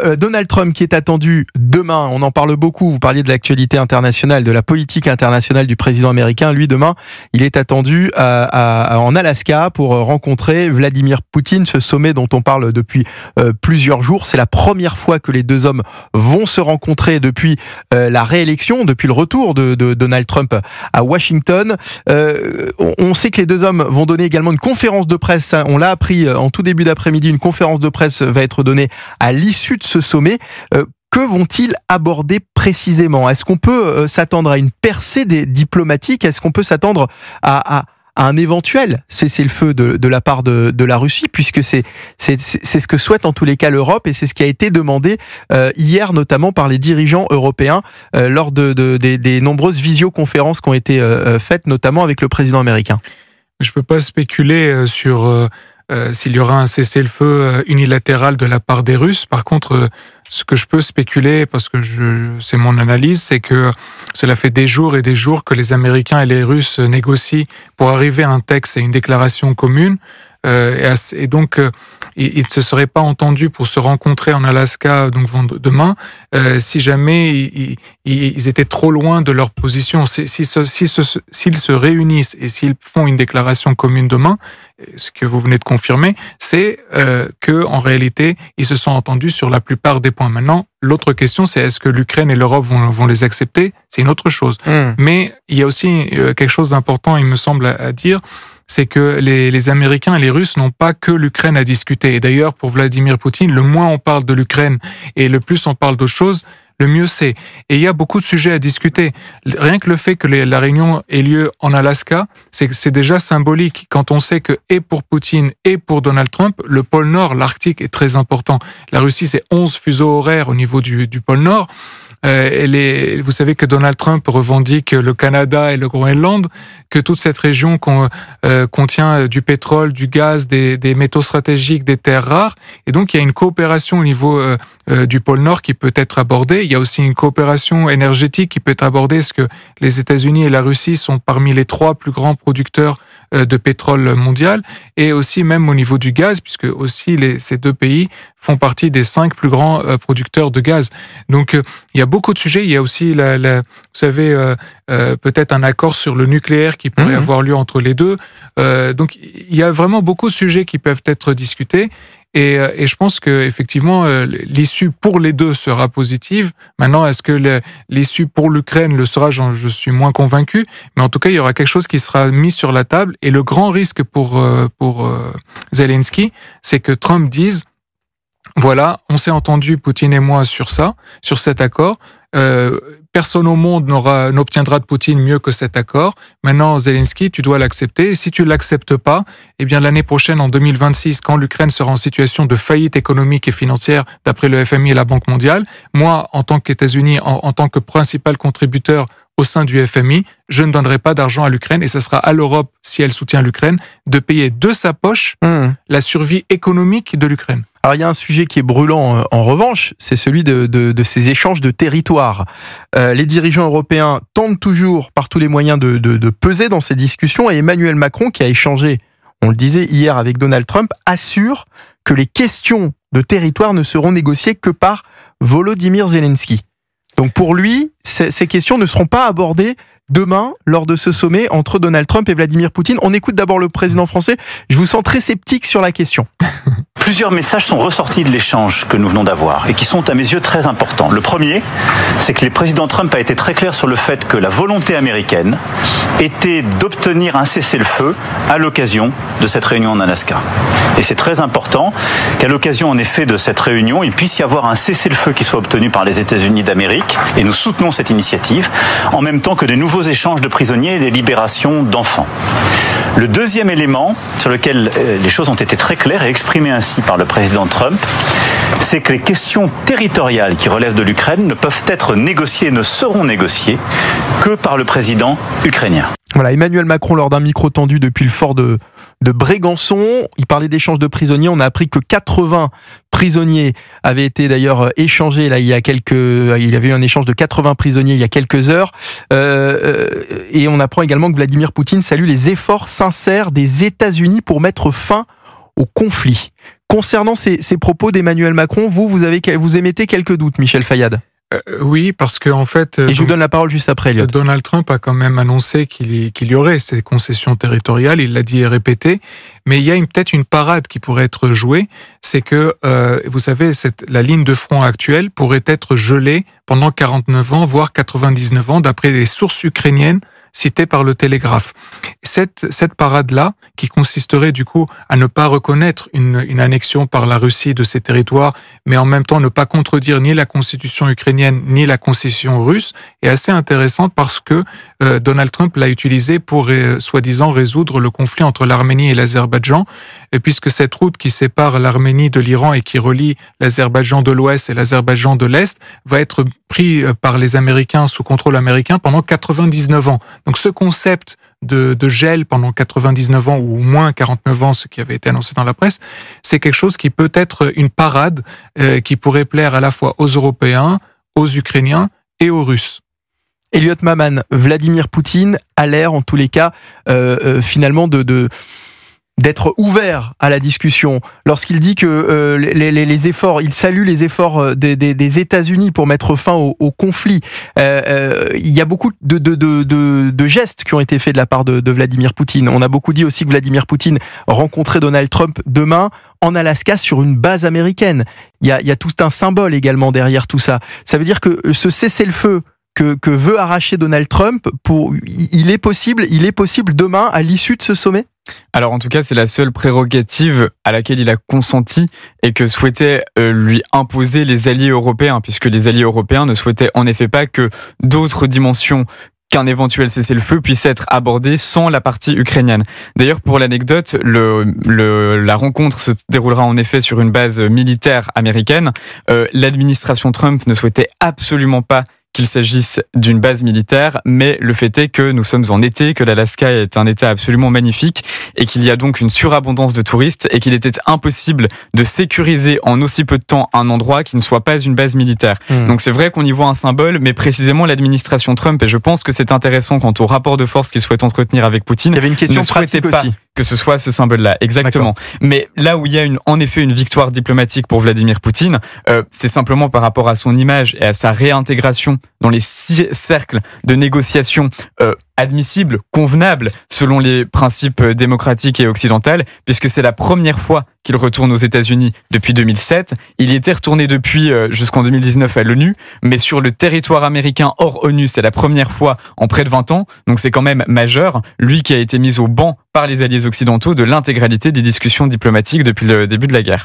Donald Trump qui est attendu demain, on en parle beaucoup, vous parliez de l'actualité internationale, de la politique internationale du président américain. Lui, demain, il est attendu en Alaska pour rencontrer Vladimir Poutine, ce sommet dont on parle depuis plusieurs jours. C'est la première fois que les deux hommes vont se rencontrer depuis la réélection, depuis le retour de Donald Trump à Washington. On sait que les deux hommes vont donner également une conférence de presse. On l'a appris en tout début d'après-midi, une conférence de presse va être donnée à l'issue de ce sommet. Que vont-ils aborder précisément? Est-ce qu'on peut s'attendre à une percée diplomatique? Est-ce qu'on peut s'attendre à un éventuel cessez-le-feu de la part de la Russie, puisque c'est ce que souhaite en tous les cas l'Europe, et c'est ce qui a été demandé hier notamment par les dirigeants européens lors des nombreuses visioconférences qui ont été faites, notamment avec le président américain. Je ne peux pas spéculer sur s'il y aura un cessez-le-feu unilatéral de la part des Russes. Par contre, ce que je peux spéculer, parce que c'est mon analyse, c'est que cela fait des jours et des jours que les Américains et les Russes négocient pour arriver à un texte et une déclaration commune. Et donc, ils ne se seraient pas entendus pour se rencontrer en Alaska donc demain si jamais ils étaient trop loin de leur position. S'ils se réunissent et s'ils font une déclaration commune demain, ce que vous venez de confirmer, c'est que en réalité, ils se sont entendus sur la plupart des points. Maintenant, l'autre question, c'est est-ce que l'Ukraine et l'Europe vont les accepter? C'est une autre chose. Mais il y a aussi quelque chose d'important, il me semble, à dire, c'est que les Américains et les Russes n'ont pas que l'Ukraine à discuter. Et d'ailleurs, pour Vladimir Poutine, le moins on parle de l'Ukraine et le plus on parle d'autres choses, le mieux c'est. Et il y a beaucoup de sujets à discuter. Rien que le fait que la réunion ait lieu en Alaska, c'est déjà symbolique. Quand on sait que, et pour Poutine et pour Donald Trump, le pôle Nord, l'Arctique est très important. La Russie, c'est 11 fuseaux horaires au niveau du pôle Nord. Vous savez que Donald Trump revendique le Canada et le Groenland, que toute cette région contient du pétrole, du gaz, des métaux stratégiques, des terres rares. Et donc, il y a une coopération au niveau du pôle Nord qui peut être abordée. Il y a aussi une coopération énergétique qui peut être abordée, parce que les États-Unis et la Russie sont parmi les 3 plus grands producteurs de pétrole mondial, et aussi même au niveau du gaz, puisque aussi ces deux pays font partie des 5 plus grands producteurs de gaz. Donc, il y a beaucoup de sujets. Il y a aussi, vous savez, peut-être un accord sur le nucléaire qui pourrait avoir lieu entre les deux. Donc, il y a vraiment beaucoup de sujets qui peuvent être discutés. Et je pense que effectivement l'issue pour les deux sera positive. Maintenant, est-ce que l'issue pour l'Ukraine le sera? Je suis moins convaincu. Mais en tout cas, il y aura quelque chose qui sera mis sur la table. Et le grand risque pour Zelensky, c'est que Trump dise: voilà, on s'est entendu, Poutine et moi, sur ça, sur cet accord. Personne au monde n'obtiendra de Poutine mieux que cet accord. Maintenant, Zelensky, tu dois l'accepter. Et si tu ne l'acceptes pas, eh bien, l'année prochaine, en 2026, quand l'Ukraine sera en situation de faillite économique et financière, d'après le FMI et la Banque mondiale, moi, en tant qu'États-Unis, en tant que principal contributeur au sein du FMI, je ne donnerai pas d'argent à l'Ukraine, et ça sera à l'Europe, si elle soutient l'Ukraine, de payer de sa poche la survie économique de l'Ukraine. Alors, il y a un sujet qui est brûlant en revanche, c'est celui de ces échanges de territoires. Les dirigeants européens tentent toujours par tous les moyens de peser dans ces discussions, et Emmanuel Macron, qui a échangé, on le disait hier, avec Donald Trump, assure que les questions de territoire ne seront négociées que par Volodymyr Zelensky. Donc pour lui, ces questions ne seront pas abordées demain lors de ce sommet entre Donald Trump et Vladimir Poutine. On écoute d'abord le président français. Je vous sens très sceptique sur la question. Plusieurs messages sont ressortis de l'échange que nous venons d'avoir et qui sont à mes yeux très importants. Le premier, c'est que le président Trump a été très clair sur le fait que la volonté américaine était d'obtenir un cessez-le-feu à l'occasion de cette réunion en Alaska. Et c'est très important qu'à l'occasion en effet de cette réunion, il puisse y avoir un cessez-le-feu qui soit obtenu par les États-Unis d'Amérique, et nous soutenons cette initiative, en même temps que de nouveaux échanges de prisonniers et des libérations d'enfants. Le deuxième élément sur lequel les choses ont été très claires et exprimées ainsi par le président Trump, c'est que les questions territoriales qui relèvent de l'Ukraine ne peuvent être négociées, ne seront négociées que par le président ukrainien. Voilà, Emmanuel Macron lors d'un micro tendu depuis le fort de Brégançon. Il parlait d'échange de prisonniers. On a appris que 80 prisonniers avaient été d'ailleurs échangés. Là, il y avait eu un échange de 80 prisonniers il y a quelques heures. Et on apprend également que Vladimir Poutine salue les efforts sincères des États-Unis pour mettre fin au conflit. Concernant ces propos d'Emmanuel Macron, vous émettez quelques doutes, Michel Fayad. Oui, parce que en fait... Et je vous donne la parole juste après, Elliot. Donald Trump a quand même annoncé qu'il y aurait ces concessions territoriales, il l'a dit et répété, mais il y a peut-être une parade qui pourrait être jouée, c'est que, vous savez, la ligne de front actuelle pourrait être gelée pendant 49 ans, voire 99 ans, d'après les sources ukrainiennes citées par le Télégraphe. Cette parade-là, qui consisterait du coup à ne pas reconnaître une annexion par la Russie de ces territoires, mais en même temps ne pas contredire ni la constitution ukrainienne ni la constitution russe, est assez intéressante parce que Donald Trump l'a utilisé pour soi-disant résoudre le conflit entre l'Arménie et l'Azerbaïdjan, puisque cette route qui sépare l'Arménie de l'Iran et qui relie l'Azerbaïdjan de l'Ouest et l'Azerbaïdjan de l'Est va être pris par les Américains sous contrôle américain pendant 99 ans. Donc ce concept de gel pendant 99 ans ou au moins 49 ans, ce qui avait été annoncé dans la presse, c'est quelque chose qui peut être une parade qui pourrait plaire à la fois aux Européens, aux Ukrainiens et aux Russes. Elliot Maman, Vladimir Poutine a l'air en tous les cas finalement d'être ouvert à la discussion. Lorsqu'il dit que les efforts, il salue les efforts des États-Unis pour mettre fin au conflit, il y a beaucoup de gestes qui ont été faits de la part de Vladimir Poutine. On a beaucoup dit aussi que Vladimir Poutine rencontrait Donald Trump demain en Alaska sur une base américaine. Il y a tout un symbole également derrière tout ça. Ça veut dire que ce cessez-le-feu que veut arracher Donald Trump, il est possible demain à l'issue de ce sommet ? Alors en tout cas, c'est la seule prérogative à laquelle il a consenti et que souhaitaient lui imposer les alliés européens, puisque les alliés européens ne souhaitaient en effet pas que d'autres dimensions qu'un éventuel cessez-le-feu puisse être abordé sans la partie ukrainienne. D'ailleurs, pour l'anecdote, la rencontre se déroulera en effet sur une base militaire américaine. L'administration Trump ne souhaitait absolument pas qu'il s'agisse d'une base militaire, mais le fait est que nous sommes en été, que l'Alaska est un état absolument magnifique et qu'il y a donc une surabondance de touristes et qu'il était impossible de sécuriser en aussi peu de temps un endroit qui ne soit pas une base militaire. Donc c'est vrai qu'on y voit un symbole, mais précisément l'administration Trump, et je pense que c'est intéressant quant au rapport de force qu'il souhaite entretenir avec Poutine, il y avait une question ne souhaitait pratique pas aussi que ce soit ce symbole-là, exactement. D'accord. Mais là où il y a en effet une victoire diplomatique pour Vladimir Poutine, c'est simplement par rapport à son image et à sa réintégration dans les cercles de négociation admissibles, convenables, selon les principes démocratiques et occidentaux, puisque c'est la première fois qu'il retourne aux États-Unis depuis 2007. Il y était retourné depuis jusqu'en 2019 à l'ONU, mais sur le territoire américain hors ONU, c'est la première fois en près de 20 ans, donc c'est quand même majeur. Lui qui a été mis au banc par les alliés occidentaux de l'intégralité des discussions diplomatiques depuis le début de la guerre.